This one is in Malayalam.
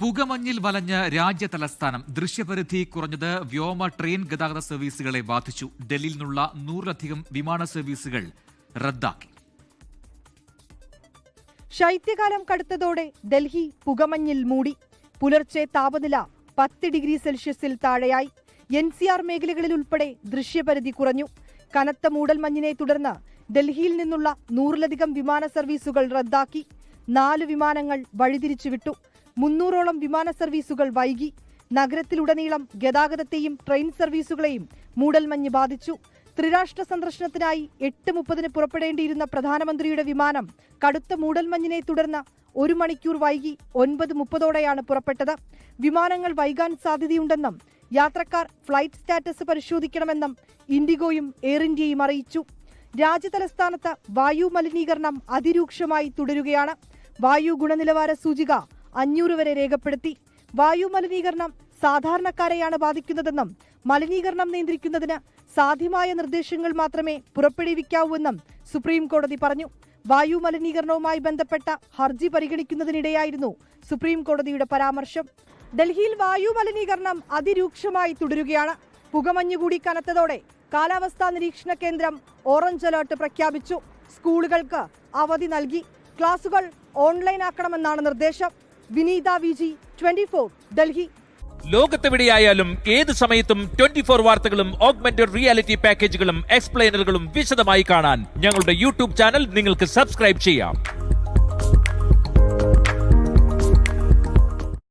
പുകമഞ്ഞിൽ വലഞ്ഞ് രാജ്യ തലസ്ഥാനം. ദൃശ്യപരിധി കുറഞ്ഞത് വ്യോമ ട്രെയിൻ ഗതാഗത സർവീസുകളെ ബാധിച്ചു. ഡൽഹിയിൽ നിന്നുള്ള 100-ലധികം വിമാന സർവീസുകൾ റദ്ദാക്കി. ശൈത്യകാലം കടുത്തതോടെ ഡൽഹി പുകമഞ്ഞിൽ മൂടി. പുലർച്ചെ താപനില 10 ഡിഗ്രി സെൽഷ്യസിൽ താഴെയായി. NCR മേഖലകളിൽ ഉൾപ്പെടെ ദൃശ്യപരിധി കുറഞ്ഞു. കനത്ത മൂടൽമഞ്ഞിനെ തുടർന്ന് ഡൽഹിയിൽ നിന്നുള്ള 100-ലധികം വിമാന സർവീസുകൾ റദ്ദാക്കി. 4 വിമാനങ്ങൾ വഴിതിരിച്ചുവിട്ടു. 300ഓളം വിമാന സർവീസുകൾ വൈകി. നഗരത്തിലുടനീളം ഗതാഗതത്തെയും ട്രെയിൻ സർവീസുകളെയും മൂടൽമഞ്ഞ് ബാധിച്ചു. ത്രിരാഷ്ട്ര സന്ദർശനത്തിനായി 8:30 പുറപ്പെടേണ്ടിയിരുന്ന പ്രധാനമന്ത്രിയുടെ വിമാനം കടുത്ത മൂടൽമഞ്ഞിനെ തുടർന്ന് 1 മണിക്കൂർ വൈകി 9:30ഓടെയാണ് പുറപ്പെട്ടത്. വിമാനങ്ങൾ വൈകാൻ സാധ്യതയുണ്ടെന്നും യാത്രക്കാർ ഫ്ലൈറ്റ് സ്റ്റാറ്റസ് പരിശോധിക്കണമെന്നും ഇൻഡിഗോയും എയർ ഇന്ത്യയും അറിയിച്ചു. രാജ്യതലസ്ഥാനത്ത് വായു മലിനീകരണം അതിരൂക്ഷമായി തുടരുകയാണ്. വായു ഗുണനിലവാര സൂചിക 500 വരെ രേഖപ്പെടുത്തി. വായു മലിനീകരണം സാധാരണക്കാരെയാണ് ബാധിക്കുന്നതെന്നും മലിനീകരണം നിയന്ത്രിക്കുന്നതിന് സാധ്യമായ നിർദ്ദേശങ്ങൾ മാത്രമേ പുറപ്പെടുവിക്കാവൂവെന്നും സുപ്രീം കോടതി പറഞ്ഞു. വായു മലിനീകരണവുമായി ബന്ധപ്പെട്ട ഹർജി പരിഗണിക്കുന്നതിനിടെയായിരുന്നു സുപ്രീം കോടതിയുടെ പരാമർശം. ഡൽഹിയിൽ വായു മലിനീകരണം അതിരൂക്ഷമായി തുടരുകയാണ്. പുകമഞ്ഞുകൂടി കനത്തതോടെ കാലാവസ്ഥാ നിരീക്ഷണ കേന്ദ്രം ഓറഞ്ച് അലർട്ട് പ്രഖ്യാപിച്ചു. സ്കൂളുകൾക്ക് അവധി നൽകി. ക്ലാസുകൾ ഓൺലൈൻ ആക്കണമെന്നാണ് നിർദ്ദേശം. വിനീത VG 24 ഡൽഹി. ലോകത്തെവിടെയായാലും ഏത് സമയത്തും 24 വാർത്തകളും ഓഗ്മെന്റഡ് റിയാലിറ്റി പാക്കേജുകളും എക്സ്പ്ലെയിനറുകളും വിശദമായി കാണാൻ ഞങ്ങളുടെ YouTube ചാനൽ നിങ്ങൾക്ക് സബ്സ്ക്രൈബ് ചെയ്യാം.